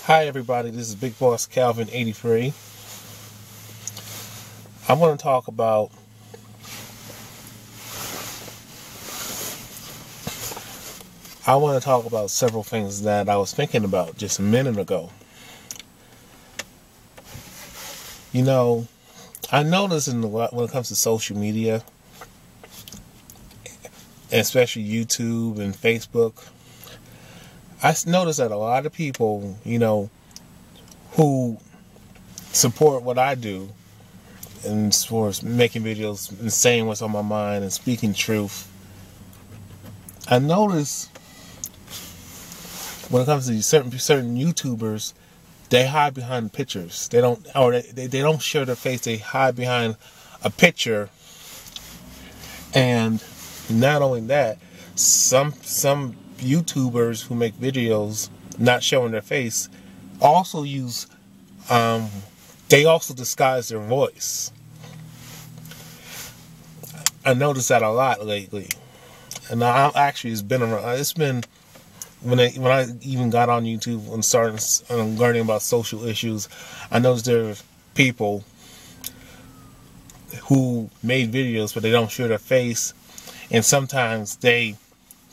Hi everybody, this is Big Boss Calvin 83. I want to talk about several things that I was thinking about just a minute ago. You know, I notice when it comes to social media, especially YouTube and Facebook, I notice that a lot of people, who support what I do and for making videos and saying what's on my mind and speaking truth, I notice when it comes to certain YouTubers, they hide behind pictures. They don't show their face. They hide behind a picture. And not only that, some YouTubers who make videos not showing their face also use they also disguise their voice. I noticed that a lot lately, and it's been when I even got on YouTube and started learning about social issues. I noticed there are people who made videos but they don't show their face, and sometimes they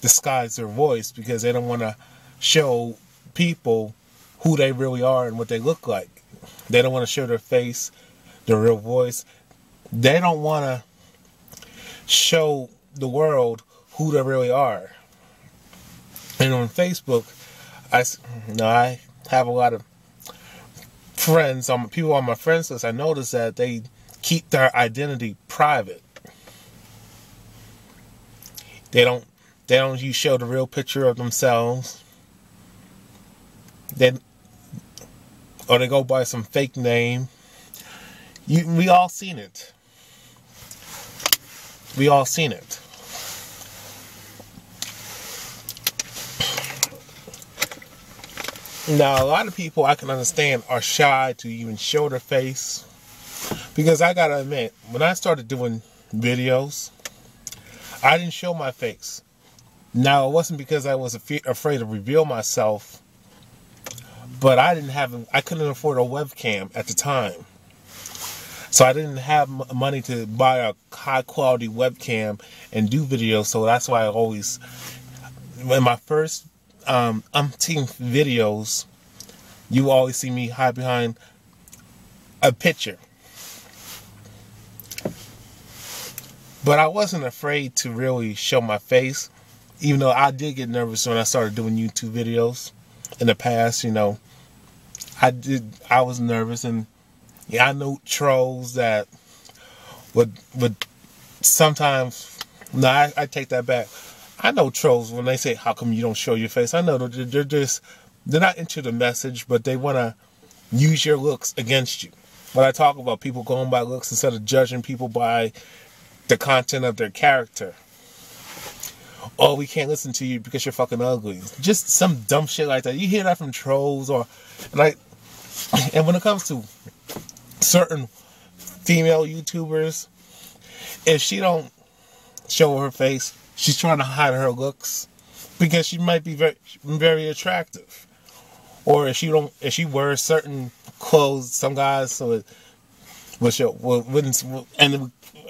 disguise their voice because they don't want to show people who they really are and what they look like. They don't want to show their face, their real voice. They don't want to show the world who they really are. And on Facebook, I have a lot of friends, people on my friends list. I notice that they keep their identity private. They don't show the real picture of themselves. Or they go by some fake name. We all seen it. We all seen it. Now, a lot of people I can understand are shy to even show their face. Because I gotta admit, when I started doing videos, I didn't show my face. Now, it wasn't because I was afraid to reveal myself, but I couldn't afford a webcam at the time. So I didn't have money to buy a high quality webcam and do videos. So that's why in my first umpteenth videos, you always see me hide behind a picture. But I wasn't afraid to really show my face, even though I did get nervous when I started doing YouTube videos in the past. I was nervous, and I know trolls that would sometimes. No, I take that back. I know trolls when they say, "How come you don't show your face?" I know they're not into the message, but they want to use your looks against you. When I talk about people going by looks instead of judging people by the content of their character. Oh, we can't listen to you because you're fucking ugly. Just some dumb shit like that. You hear that from trolls and when it comes to certain female YouTubers, if she don't show her face, she's trying to hide her looks because she might be very, very attractive. Or if she wears certain clothes, some guys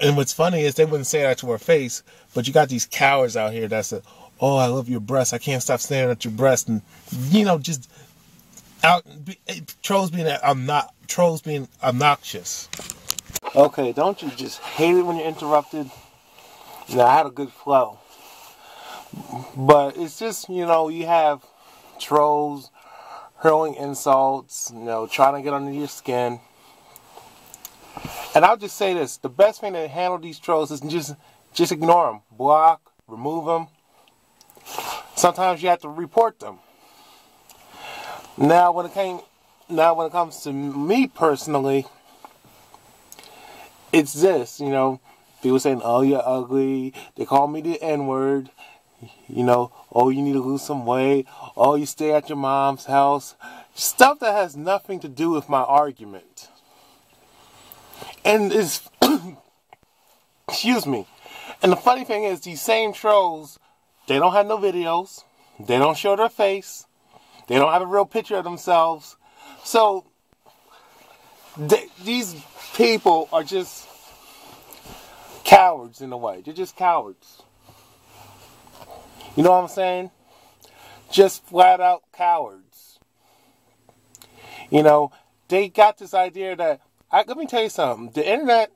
and what's funny is they wouldn't say that to her face, but you got these cowards out here that say, "Oh, I love your breasts. I can't stop staring at your breasts," and trolls being obnoxious. Okay, don't you just hate it when you're interrupted? I had a good flow, but it's just you have trolls hurling insults, trying to get under your skin. And I'll just say this: the best thing to handle these trolls is just ignore them, block, remove them. Sometimes you have to report them. Now, when it comes to me personally, it's this. People saying, "Oh, you're ugly." They call me the N-word. "Oh, you need to lose some weight. Oh, you stay at your mom's house." Stuff that has nothing to do with my argument. And it's, excuse me. And the funny thing is, these same trolls, they don't have no videos. They don't show their face. They don't have a real picture of themselves. So these people are just cowards in a way. They're just cowards. You know what I'm saying? Just flat out cowards. You know, they got this idea that, let me tell you something. The internet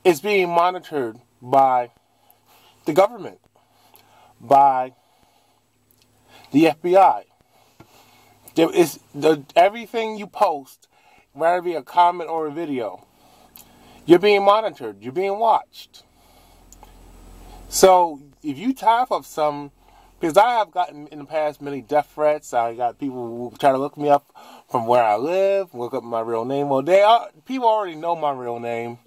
is being monitored by the government, by the FBI. There is everything you post, whether it be a comment or a video, you're being monitored. You're being watched. So if you type up some, because I have gotten in the past many death threats. I got people who try to look me up from where I live, look up my real name. Well, people already know my real name.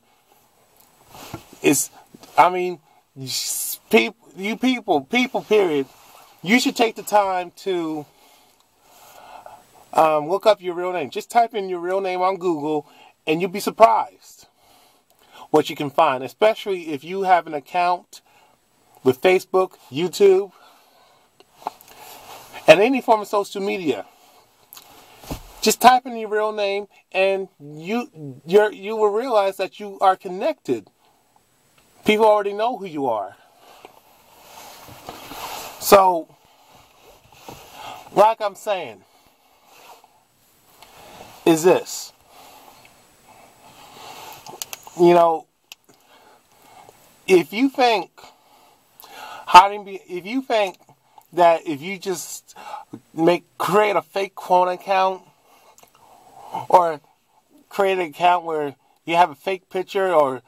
People, period. You should take the time to look up your real name. Just type in your real name on Google, and you'll be surprised what you can find. Especially if you have an account with Facebook, YouTube, and any form of social media. Just type in your real name, and you will realize that you are connected. People already know who you are. So, like I'm saying, is this. You know, if you think that if you just create a fake phone account or create an account where you have a fake picture or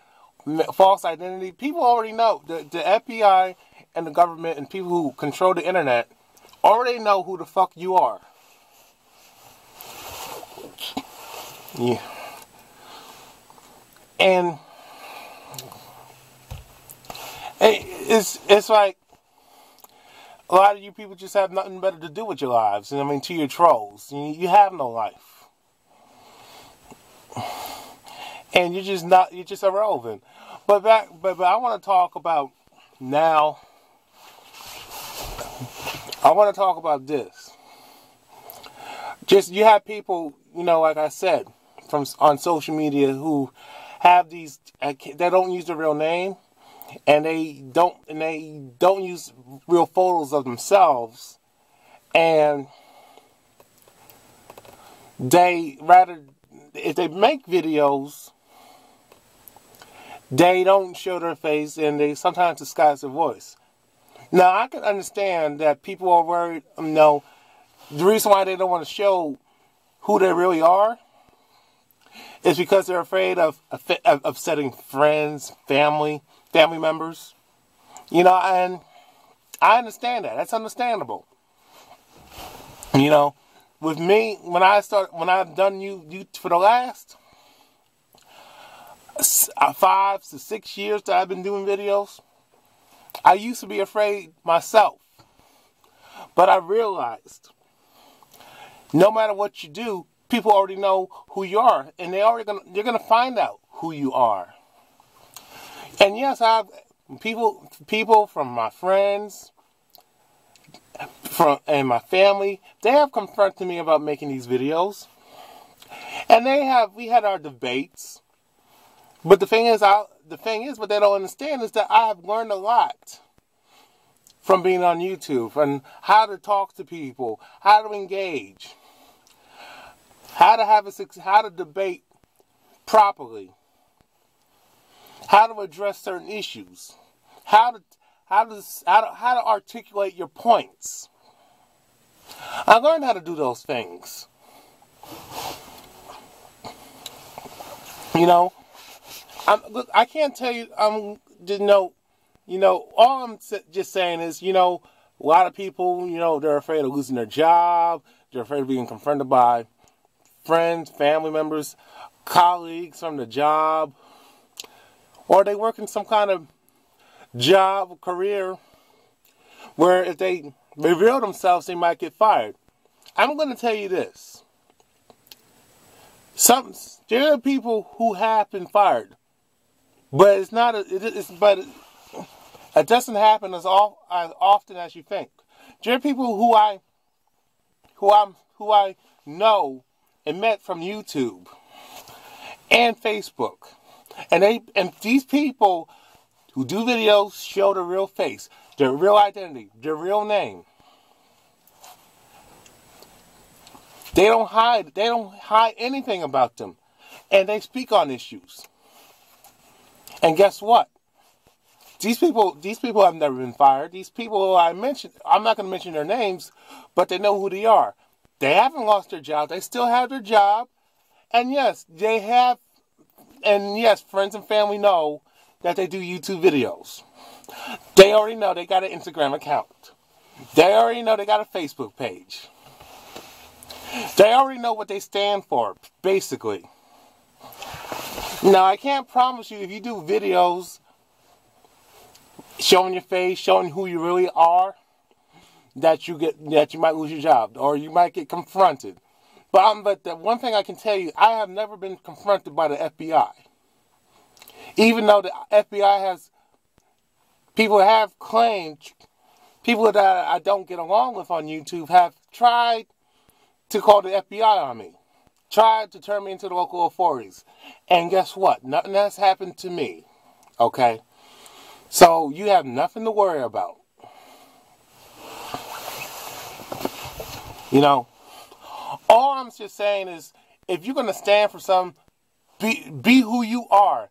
false identity, people already know. The FBI and the government and people who control the internet already know who the fuck you are. Yeah. And it's like a lot of you people just have nothing better to do with your lives. I mean, to your trolls, you have no life, and you're just irrelevant. But I want to talk about now. I want to talk about this. Just you have people, like I said, on social media who have these. They don't use their real name. And they don't use real photos of themselves, and if they make videos, they don't show their face, and they sometimes disguise their voice. Now I can understand that people are worried. The reason why they don't want to show who they really are is because they're afraid of upsetting friends, family members, and I understand that. That's understandable. With me, when I've done you for the last 5 to 6 years that I've been doing videos, I used to be afraid myself, but I realized no matter what you do, people already know who you are, and they're gonna find out who you are. And yes, I have people from my friends, and my family. They have confronted me about making these videos, and we had our debates. But the thing is, what they don't understand is that I have learned a lot from being on YouTube and how to talk to people, how to engage, how to debate properly. How to address certain issues, how to articulate your points. I learned how to do those things. I can't tell you. All I'm just saying is, a lot of people, they're afraid of losing their job. They're afraid of being confronted by friends, family members, colleagues from the job. Or they work in some kind of job, career, where if they reveal themselves, they might get fired. I'm going to tell you this. There are people who have been fired, but it doesn't happen as often as you think. There are people who I know and met from YouTube and Facebook. And these people who do videos show their real face, their real identity, their real name. They don't hide anything about them. And they speak on issues. And guess what? These people have never been fired. These people who I mentioned, I'm not going to mention their names, but they know who they are. They haven't lost their job. They still have their job. And yes, friends and family know that they do YouTube videos. They already know they got an Instagram account. They already know they got a Facebook page. They already know what they stand for, basically. Now, I can't promise you if you do videos showing your face, showing who you really are, that you might lose your job or you might get confronted. But the one thing I can tell you, I have never been confronted by the FBI. Even though the FBI has, people have claimed, people that I don't get along with on YouTube have tried to call the FBI on me. Tried to turn me into the local authorities. And guess what? Nothing has happened to me. Okay? So you have nothing to worry about. You know, all I'm just saying is, if you're going to stand for something, be who you are.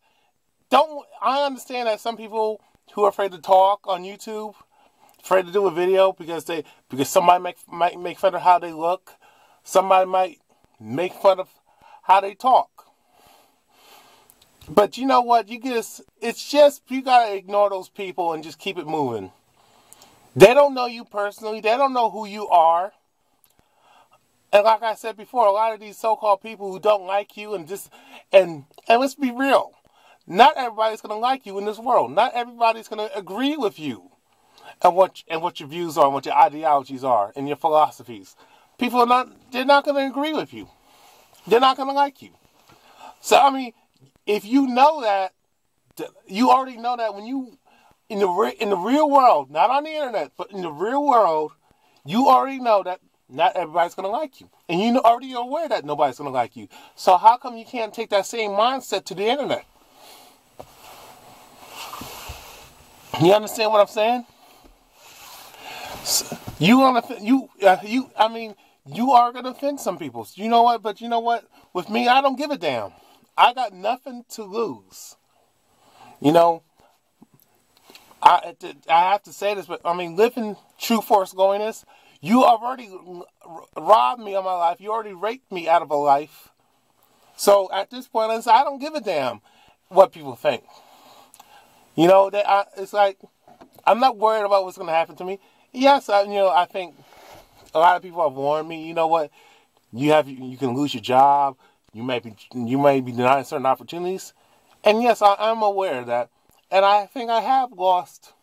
I understand that some people who are afraid to talk on YouTube, afraid to do a video because somebody might make fun of how they look. Somebody might make fun of how they talk. But you know what? You gotta ignore those people and just keep it moving. They don't know you personally. They don't know who you are. And like I said before, a lot of these so-called people who don't like you and let's be real. Not everybody's gonna like you in this world. Not everybody's gonna agree with you and what your views are and what your ideologies are and your philosophies. They're not gonna agree with you. They're not gonna like you. So I mean, if you know that, you already know that when you in the real world, not on the internet, but in the real world, you already know that not everybody's going to like you. And you already are aware that nobody's going to like you. So how come you can't take that same mindset to the internet? You understand what I'm saying? You are going to offend some people. You know what? But you know what? With me, I don't give a damn. I got nothing to lose. You know, I have to say this, but I mean, living true force going this, you already robbed me of my life. You already raped me out of a life. So at this point, I don't give a damn what people think. You know, it's like, I'm not worried about what's going to happen to me. Yes, I think a lot of people have warned me. You know what? You can lose your job. You may be denied certain opportunities. And yes, I'm aware of that. And I think I have lost.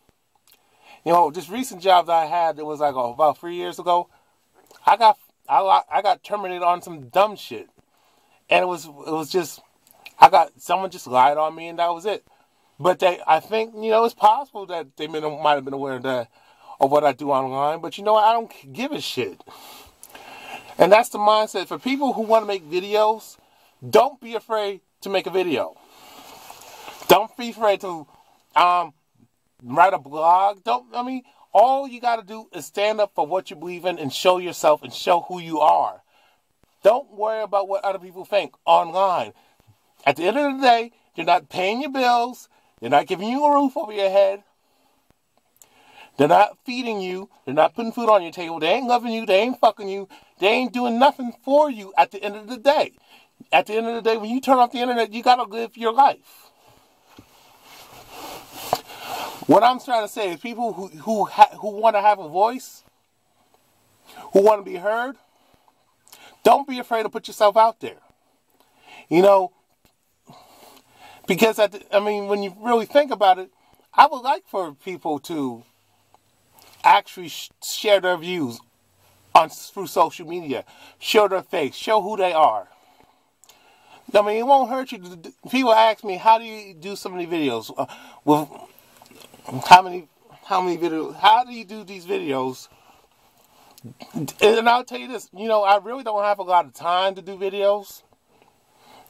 You know, this recent job that I had, it was like about 3 years ago. I got terminated on some dumb shit, and it was just someone just lied on me, and that was it. But I think it's possible that they might have been aware of what I do online. But you know what? I don't give a shit. And that's the mindset for people who want to make videos. Don't be afraid to make a video. Don't be afraid to write a blog. All you got to do is stand up for what you believe in and show yourself and show who you are. Don't worry about what other people think online. At the end of the day, they're not paying your bills. They're not giving you a roof over your head. They're not feeding you. They're not putting food on your table. They ain't loving you. They ain't fucking you. They ain't doing nothing for you at the end of the day. At the end of the day, when you turn off the internet, you got to live your life. What I'm trying to say is people who want to have a voice, who want to be heard, don't be afraid to put yourself out there. Because when you really think about it, I would like for people to actually share their views through social media, show their face, show who they are. It won't hurt you. People ask me, how do you do so many videos? How many videos? How do you do these videos And I'll tell you this, you know, I really don't have a lot of time to do videos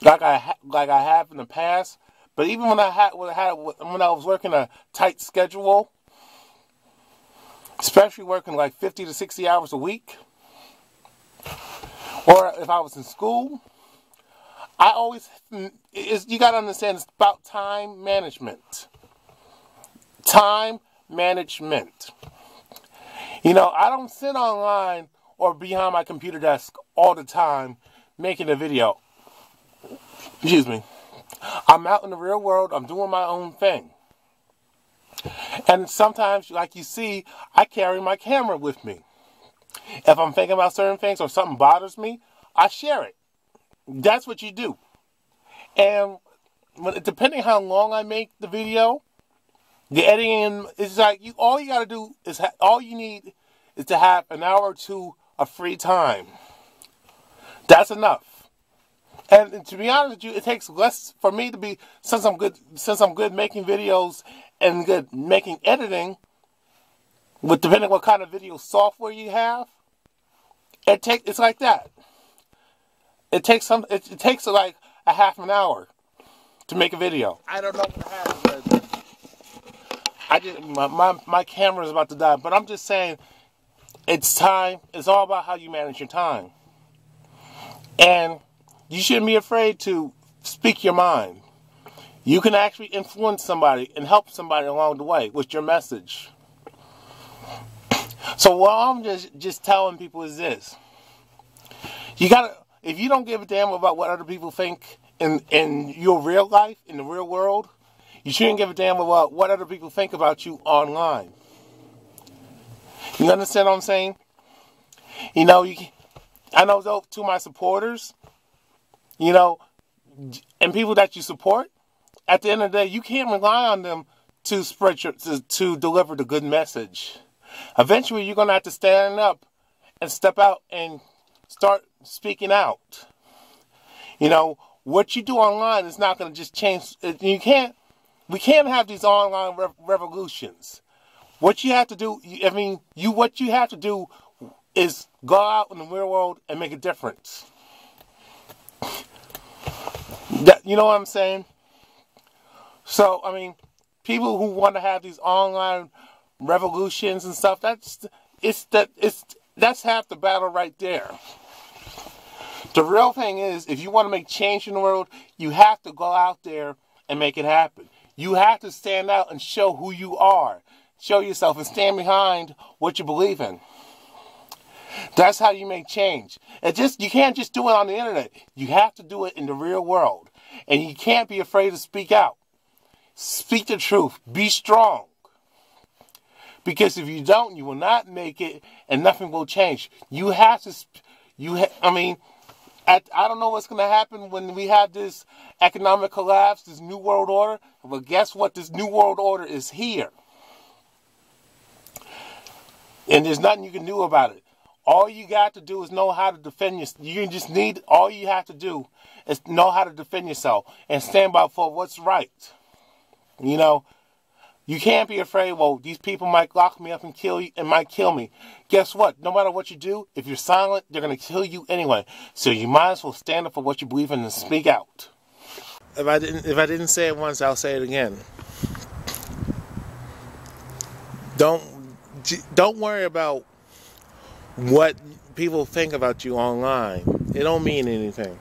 like I have in the past. But even when I was working a tight schedule, especially working like 50 to 60 hours a week, or if I was in school, I always, you got to understand, it's about time management. Time management. You know, I don't sit online or behind my computer desk all the time making a video. Excuse me. I'm out in the real world. I'm doing my own thing. And sometimes, like you see, I carry my camera with me. If I'm thinking about certain things or something bothers me, I share it. That's what you do. And depending how long I make the video, the editing is like all you gotta do is all you need is to have an hour or two of free time. That's enough. And to be honest with you, it takes less for me to be since I'm good making videos and good making editing. With depending what kind of video software you have, it's like that. It takes like a half an hour to make a video. I don't know what happened. My camera is about to die, but I'm just saying, it's time. It's all about how you manage your time, and you shouldn't be afraid to speak your mind. You can actually influence somebody and help somebody along the way with your message. So what I'm just telling people is this: if you don't give a damn about what other people think in your real life, in the real world, you shouldn't give a damn about what other people think about you online. You understand what I'm saying? You know, I know though, to my supporters, you know, and people that you support, at the end of the day, you can't rely on them to to deliver the good message. Eventually, you're going to have to stand up and step out and start speaking out. You know, what you do online is not going to just change. We can't have these online revolutions. What you have to do, what you have to do is go out in the real world and make a difference. You know what I'm saying? So, people who want to have these online revolutions and stuff, that's half the battle right there. The real thing is, if you want to make change in the world, you have to go out there and make it happen. You have to stand out and show who you are. Show yourself and stand behind what you believe in. That's how you make change. You can't just do it on the internet. You have to do it in the real world. And you can't be afraid to speak out. Speak the truth. Be strong. Because if you don't, you will not make it and nothing will change. You have to, I don't know what's going to happen when we have this economic collapse, this new world order. But guess what? This new world order is here. And there's nothing you can do about it. All you got to do is know how to defend yourself. All you have to do is know how to defend yourself and stand by for what's right. You know, you can't be afraid, well, these people might lock me up and kill you and might kill me. Guess what? No matter what you do, if you're silent, they're going to kill you anyway. So you might as well stand up for what you believe in and speak out. If I didn't say it once, I'll say it again. Don't worry about what people think about you online. It don't mean anything.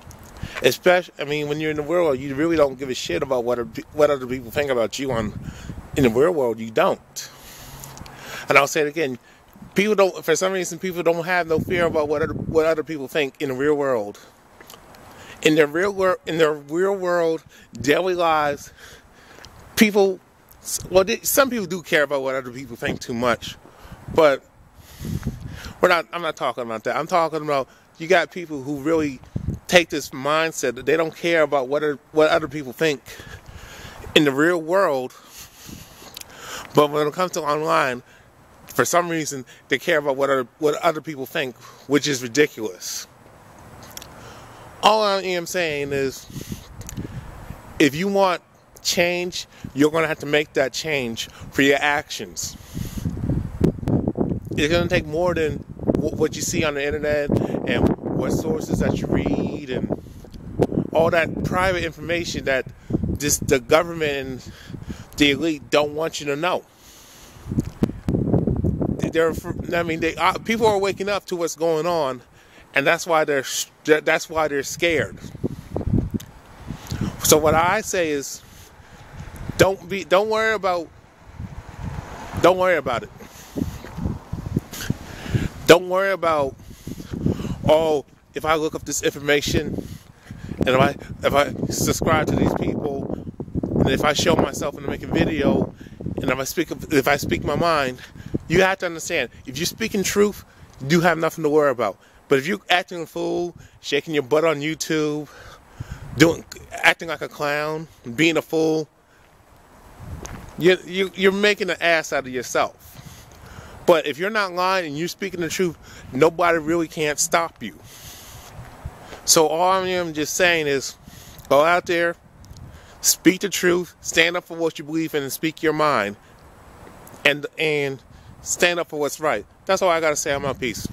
Especially, when you're in the real world, you really don't give a shit about what other people think about you in the real world. You don't. And I'll say it again. For some reason, people don't have no fear about what other people think in the real world. In their real world, daily lives, some people do care about what other people think too much, but I'm not talking about that. I'm talking about you got people who really take this mindset that they don't care about what other people think in the real world, but when it comes to online, for some reason they care about what other people think, which is ridiculous. All I am saying is, if you want change, you're going to have to make that change for your actions. It's going to take more than what you see on the internet and what sources that you read and all that private information that the government and the elite don't want you to know. People are waking up to what's going on, and that's why they're scared. So what I say is, don't worry about it. Don't worry about, oh, if I look up this information and if I subscribe to these people, and if I show myself and make a video, and if I speak my mind, you have to understand, if you're speaking truth, you have nothing to worry about. But if you're acting a fool, shaking your butt on YouTube, acting like a clown, being a fool, you're making an ass out of yourself. But if you're not lying and you're speaking the truth, nobody really can't stop you. So all I am just saying is, go out there, speak the truth, stand up for what you believe in, and speak your mind, and stand up for what's right. That's all I gotta say. I'm out. Peace.